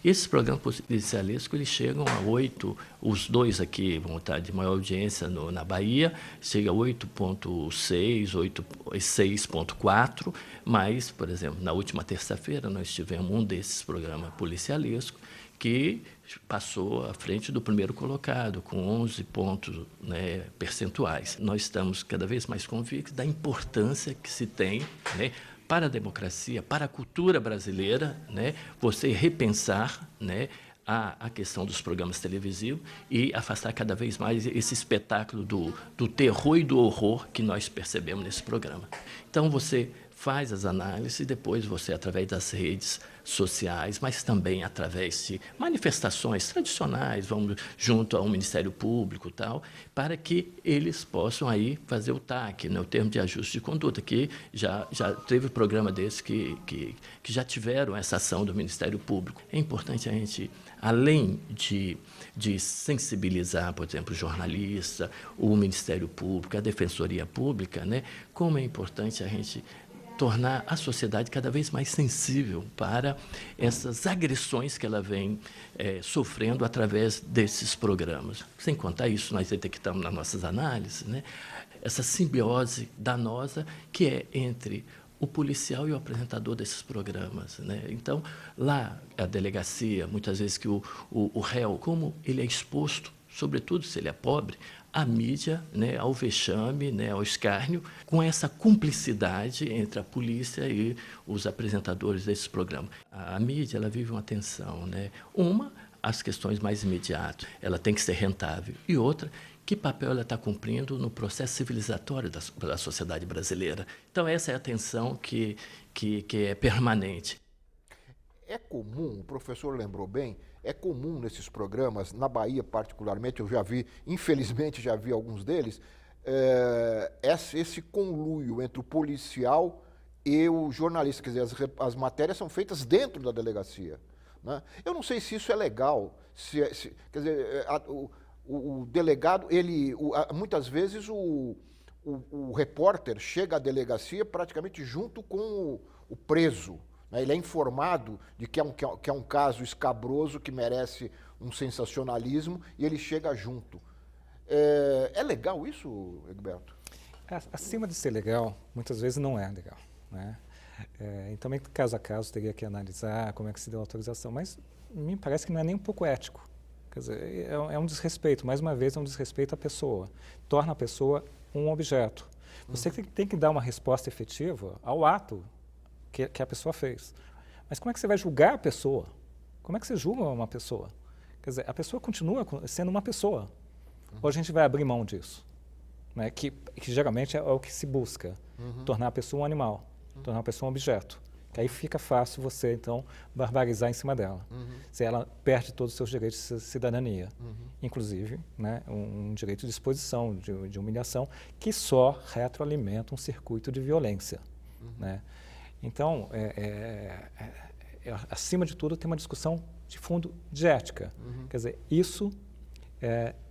S: Esses programas policialescos, eles chegam a 8, os 2 aqui vão estar de maior audiência na Bahia, chega a 8.6, 6.4, mas, por exemplo, na última terça-feira nós tivemos um desses programas policialescos que passou à frente do primeiro colocado, com 11 pontos, né, percentuais. Nós estamos cada vez mais convictos da importância que se tem, né, para a democracia, para a cultura brasileira, né, você repensar, né, a questão dos programas televisivos e afastar cada vez mais esse espetáculo do terror e do horror que nós percebemos nesse programa. Então, você faz as análises e depois você, através das redes sociais, mas também através de manifestações tradicionais, vamos junto ao Ministério Público e tal, para que eles possam aí fazer o TAC, né, o termo de ajuste de conduta, que já teve programa desse que já tiveram essa ação do Ministério Público. É importante a gente, além de sensibilizar, por exemplo, o jornalista, o Ministério Público, a Defensoria Pública, né, como é importante a gente tornar a sociedade cada vez mais sensível para essas agressões que ela vem sofrendo através desses programas. Sem contar isso, nós detectamos nas nossas análises, né, essa simbiose danosa que é entre o policial e o apresentador desses programas, né? Então, lá, a delegacia, muitas vezes que o réu, como ele é exposto, sobretudo se ele é pobre, à mídia, né, ao vexame, né, ao escárnio, com essa cumplicidade entre a polícia e os apresentadores desses programas. A mídia, ela vive uma tensão, né? Uma, as questões mais imediatas, ela tem que ser rentável. E outra, que papel ela está cumprindo no processo civilizatório da sociedade brasileira. Então, essa é a tensão que é permanente.
A: É comum, o professor lembrou bem, é comum nesses programas, na Bahia particularmente, eu já vi, infelizmente já vi alguns deles, esse conluio entre o policial e o jornalista. Quer dizer, as matérias são feitas dentro da delegacia, né? Eu não sei se isso é legal, quer dizer, o delegado, muitas vezes o repórter chega à delegacia praticamente junto com o preso. Ele é informado de que é um caso escabroso que merece um sensacionalismo e ele chega junto. É legal isso, Egberto?
J: Acima de ser legal, muitas vezes não é legal, né? E também, caso a caso, teria que analisar como é que se deu a autorização. Mas me parece que não é nem um pouco ético. Quer dizer, é um desrespeito, mais uma vez, é um desrespeito à pessoa. Torna a pessoa um objeto. Você tem que dar uma resposta efetiva ao ato que a pessoa fez. Mas como é que você vai julgar a pessoa? Como é que você julga uma pessoa? Quer dizer, a pessoa continua sendo uma pessoa. Ou a gente vai abrir mão disso? Né? Que geralmente é o que se busca. Tornar a pessoa um animal. Tornar a pessoa um objeto. Que aí fica fácil você, então, barbarizar em cima dela. Se ela perde todos os seus direitos de cidadania. Inclusive, né, um direito de exposição, de humilhação, que só retroalimenta um circuito de violência. Né? Então, acima de tudo, tem uma discussão de fundo de ética. Quer dizer, isso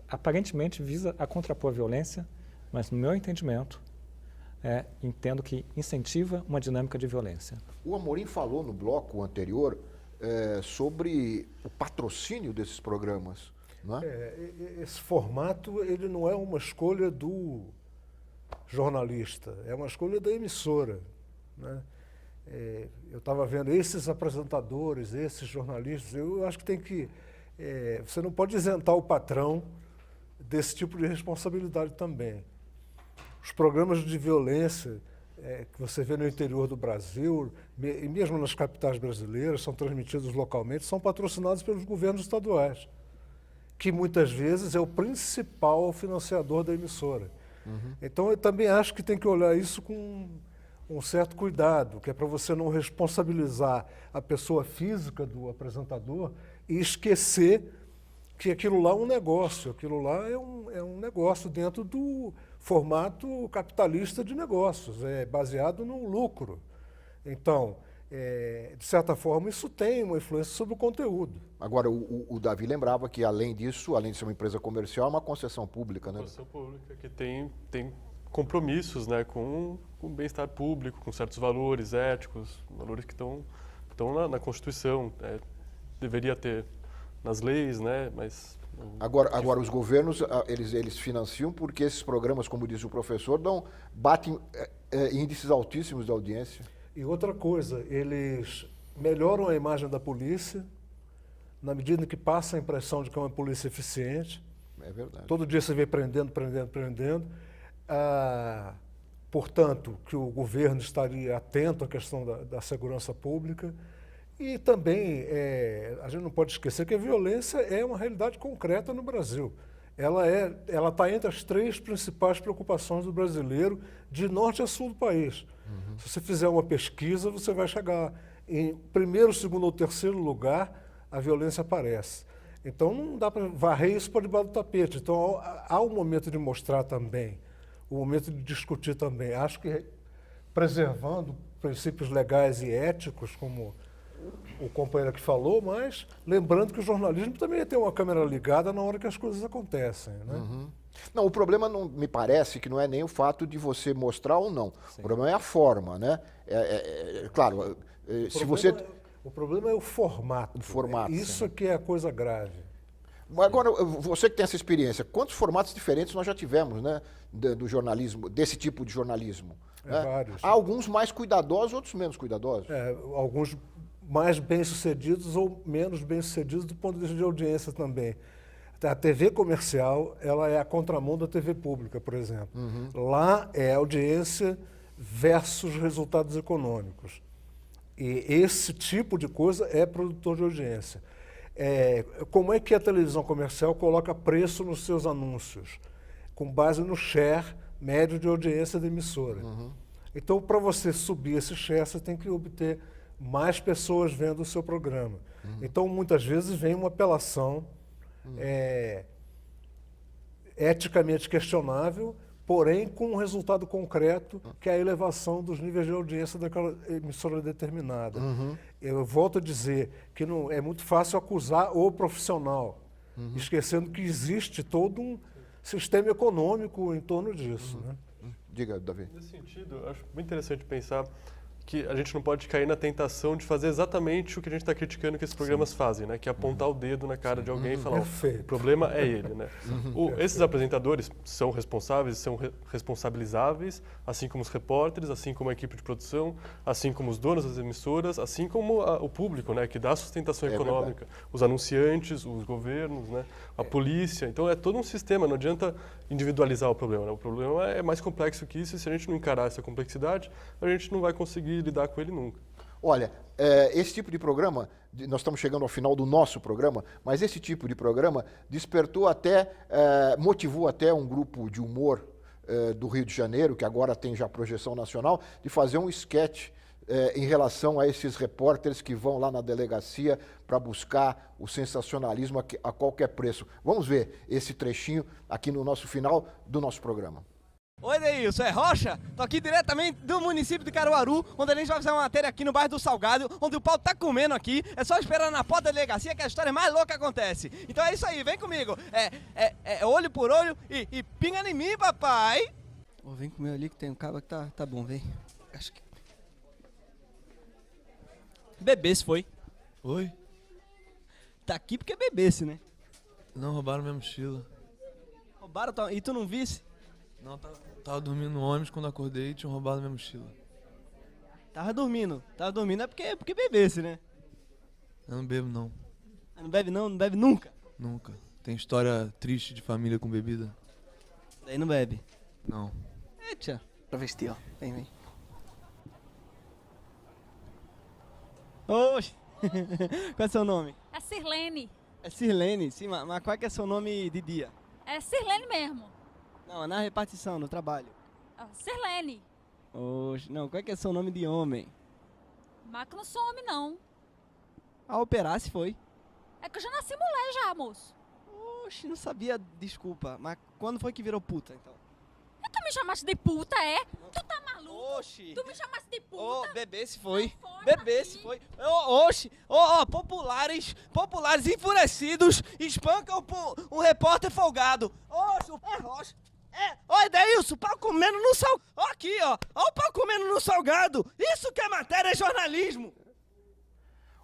J: aparentemente visa a contrapor a violência, mas, no meu entendimento, entendo que incentiva uma dinâmica de violência.
A: O Amorim falou no bloco anterior sobre o patrocínio desses programas. Não é?
I: Esse formato ele não é uma escolha do jornalista, é uma escolha da emissora. Né? Eu estava vendo esses apresentadores, esses jornalistas, eu acho que tem que... você não pode isentar o patrão desse tipo de responsabilidade também. Os programas de violência que você vê no interior do Brasil, e mesmo nas capitais brasileiras, são transmitidos localmente, são patrocinados pelos governos estaduais, que muitas vezes é o principal financiador da emissora. Então, eu também acho que tem que olhar isso com um certo cuidado, que é para você não responsabilizar a pessoa física do apresentador e esquecer que aquilo lá é um negócio, aquilo lá é um negócio dentro do formato capitalista de negócios, é baseado no lucro. Então, de certa forma, isso tem uma influência sobre o conteúdo.
A: Agora, o Davi lembrava que, além disso, além de ser uma empresa comercial, é uma concessão pública, né?
K: Concessão pública que tem compromissos, né, com o bem-estar público, com certos valores éticos, valores que estão na Constituição. Deveria ter nas leis, né, mas...
A: Agora os governos, eles financiam porque esses programas, como disse o professor, batem índices altíssimos de audiência.
I: E outra coisa, eles melhoram a imagem da polícia, na medida em que passa a impressão de que é uma polícia eficiente.
A: É verdade.
I: Todo dia você vê prendendo. Portanto, que o governo estaria atento à questão da segurança pública. E também, a gente não pode esquecer que a violência é uma realidade concreta no Brasil. Ela está entre as 3 principais preocupações do brasileiro, de norte a sul do país. Se você fizer uma pesquisa, você vai chegar em primeiro, segundo ou terceiro lugar, a violência aparece. Então, não dá para varrer isso para debaixo do tapete. Então, há um momento de mostrar também, um momento de discutir também. Acho que preservando princípios legais e éticos, como o companheiro aqui falou, mas lembrando que o jornalismo também tem uma câmera ligada na hora que as coisas acontecem. Né?
A: Não, o problema não me parece que não é nem o fato de você mostrar ou não. Sim. O problema é a forma, né? Claro, se você...
I: O problema é o formato. Isso que é a coisa grave.
A: Agora, você que tem essa experiência, quantos formatos diferentes nós já tivemos, né, do jornalismo, desse tipo de jornalismo? Né?
I: Vários.
A: Há alguns mais cuidadosos, outros menos cuidadosos.
I: Alguns mais bem-sucedidos ou menos bem-sucedidos do ponto de vista de audiência também. A TV comercial, ela é a contramão da TV pública, por exemplo. Lá é audiência versus resultados econômicos. E esse tipo de coisa é produtor de audiência. Como é que a televisão comercial coloca preço nos seus anúncios? Com base no share médio de audiência da emissora. Então, para você subir esse share, você tem que obter mais pessoas vendo o seu programa. Então, muitas vezes, vem uma apelação eticamente questionável, porém com um resultado concreto, que é a elevação dos níveis de audiência daquela emissora determinada. Eu volto a dizer que não é muito fácil acusar o profissional, esquecendo que existe todo um sistema econômico em torno disso. Né?
A: Diga, Davi.
K: Nesse sentido, eu acho muito interessante pensar que a gente não pode cair na tentação de fazer exatamente o que a gente está criticando que esses programas fazem, né? Que é apontar o dedo na cara de alguém e falar, o problema é ele, né? Esses apresentadores são responsáveis, são responsabilizáveis, assim como os repórteres, assim como a equipe de produção, assim como os donos das emissoras, assim como o público, né? Que dá sustentação econômica, os anunciantes, os governos, né? A polícia. Então é todo um sistema, não adianta individualizar o problema, né? O problema é mais complexo que isso e se a gente não encarar essa complexidade, a gente não vai conseguir lidar com ele nunca.
A: Olha, esse tipo de programa, nós estamos chegando ao final do nosso programa, mas esse tipo de programa despertou até, motivou até um grupo de humor do Rio de Janeiro, que agora tem já projeção nacional, de fazer um sketch em relação a esses repórteres que vão lá na delegacia para buscar o sensacionalismo a qualquer preço. Vamos ver esse trechinho aqui no nosso final do nosso programa.
T: Oi, Deilson, é Rocha? Tô aqui diretamente do município de Caruaru, onde a gente vai fazer uma matéria aqui no bairro do Salgado, onde o pau tá comendo aqui. É só esperar na porta da delegacia que a história mais louca acontece. Então é isso aí, vem comigo. É olho por olho e pinga em mim, papai. Vem comigo ali que tem um cabo que tá bom, vem. Acho que... Bebesse foi.
U: Oi?
T: Tá aqui porque bebesse, né?
U: Não, roubaram minha mochila.
T: Roubaram? E tu não visse?
U: Não, tava dormindo no ônibus, quando acordei e tinham roubado minha mochila.
T: Tava dormindo é porque bebesse, né?
U: Eu não bebo, não.
T: Não bebe não? Não bebe nunca?
U: Nunca. Tem história triste de família com bebida.
T: Daí não bebe?
U: Não.
T: Tia. Travesti, ó. Vem. Oxe! Qual é seu nome?
V: É Sirlene.
T: É Sirlene? Sim, mas qual é que é seu nome de dia?
V: É Sirlene mesmo.
T: Não, na repartição, no trabalho.
V: Sirlene.
T: Oxe, não, qual é que é seu nome de homem?
V: Mas que eu não sou homem, não.
T: A operar se foi.
V: É que eu já nasci mulher já, moço.
T: Oxe, não sabia, desculpa. Mas quando foi que virou puta, então?
V: E tu me chamaste de puta, é? Tu tá maluco?
T: Oxi.
V: Tu me chamaste de puta?
T: Ô, bebê se foi. Bebê se foi. Oxi. Populares enfurecidos espancam um repórter folgado. Oxi, é Rocha. Oi, Deilson, pau comendo no salgado. Ó aqui, ó. Ó o pau comendo no salgado. Isso que é matéria, é jornalismo.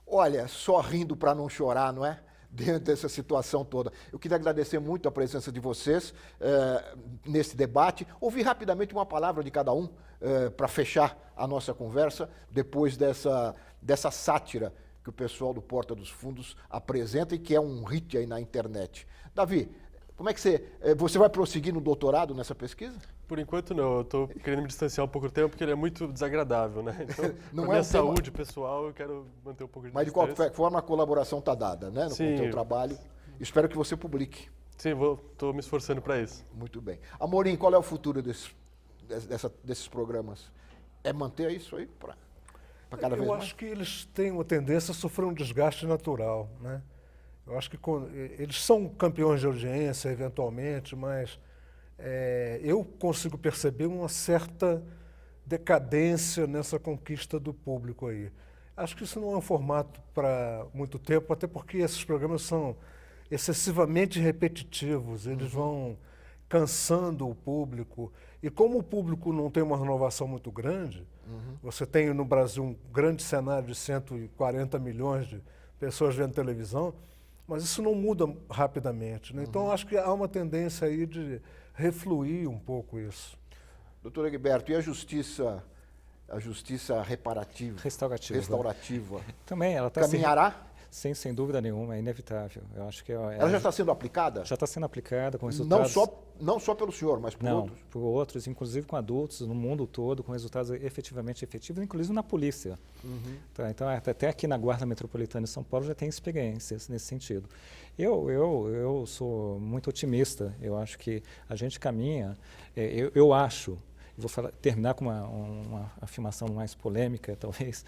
A: Olha, só rindo para não chorar, não é? Dentro dessa situação toda. Eu queria agradecer muito a presença de vocês nesse debate. Ouvir rapidamente uma palavra de cada um para fechar a nossa conversa, depois dessa sátira que o pessoal do Porta dos Fundos apresenta e que é um hit aí na internet. Davi, como é que você vai prosseguir no doutorado nessa pesquisa?
K: Por enquanto não, eu estou querendo me distanciar um pouco do tema porque ele é muito desagradável, né? Então,
A: não
K: para minha saúde pessoal, eu quero manter um pouco de distância.
A: Mas de qualquer forma a colaboração está dada, né? Com o teu trabalho. Espero que você publique.
K: Sim, estou me esforçando para isso.
A: Muito bem. Amorim, qual é o futuro desses programas? É manter isso aí para cada vez mais?
I: Eu acho que eles têm uma tendência a sofrer um desgaste natural, né? Eu acho que eles são campeões de audiência, eventualmente, mas eu consigo perceber uma certa decadência nessa conquista do público aí. Acho que isso não é um formato para muito tempo, até porque esses programas são excessivamente repetitivos, eles vão cansando o público. E como o público não tem uma renovação muito grande, você tem no Brasil um grande cenário de 140 milhões de pessoas vendo televisão, mas isso não muda rapidamente, né? Então, acho que há uma tendência aí de refluir um pouco isso.
A: Doutor Egberto, e a justiça reparativa? Restaurativa.
J: Também, ela está
A: caminhará?
J: Sem dúvida nenhuma, é inevitável. Eu acho que
A: ela já está sendo aplicada?
J: Já está sendo aplicada com resultados...
A: Não só pelo senhor, mas por outros?
J: Não, por outros, inclusive com adultos no mundo todo, com resultados efetivamente efetivos, inclusive na polícia. Tá, então, até aqui na Guarda Metropolitana de São Paulo já tem experiências nesse sentido. Eu sou muito otimista, eu acho que a gente caminha, eu acho... Vou terminar com uma afirmação mais polêmica, talvez.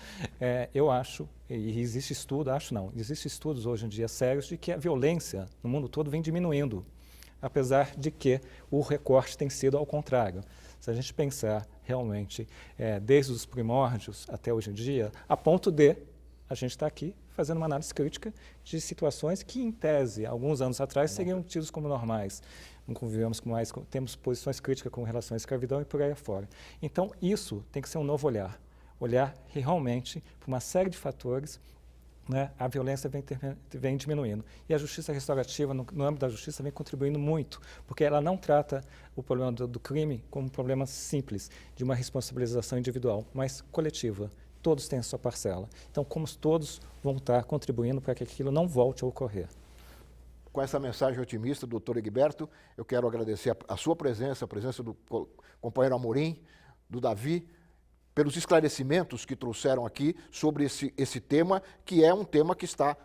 J: Eu acho, e existe estudos hoje em dia sérios de que a violência no mundo todo vem diminuindo, apesar de que o recorte tem sido ao contrário. Se a gente pensar realmente desde os primórdios até hoje em dia, a ponto de a gente estar aqui fazendo uma análise crítica de situações que, em tese, alguns anos atrás, seriam tidos como normais. Não convivemos com mais, temos posições críticas com relação à escravidão e por aí afora. Então, isso tem que ser um novo olhar. olhar realmente para uma série de fatores, né, a violência vem diminuindo. E a justiça restaurativa, no âmbito da justiça, vem contribuindo muito, porque ela não trata o problema do crime como um problema simples, de uma responsabilização individual, mas coletiva. Todos têm a sua parcela. Então, como todos vão estar contribuindo para que aquilo não volte a ocorrer.
A: Com essa mensagem otimista, doutor Egberto, eu quero agradecer a sua presença, a presença do companheiro Amorim, do Davi, pelos esclarecimentos que trouxeram aqui sobre esse tema, que é um tema que está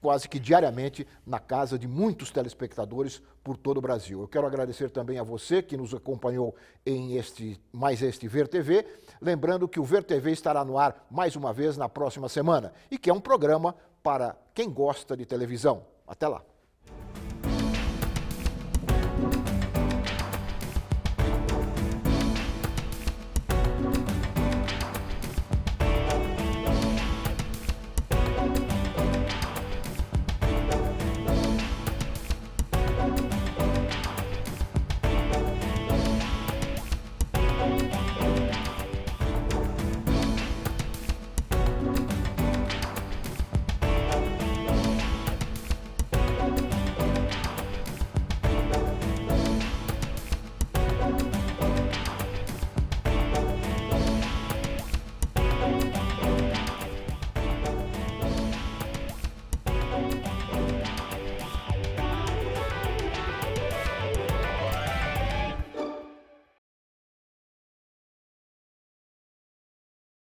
A: quase que diariamente na casa de muitos telespectadores por todo o Brasil. Eu quero agradecer também a você que nos acompanhou em este Ver TV, lembrando que o Ver TV estará no ar mais uma vez na próxima semana e que é um programa para quem gosta de televisão. Até lá!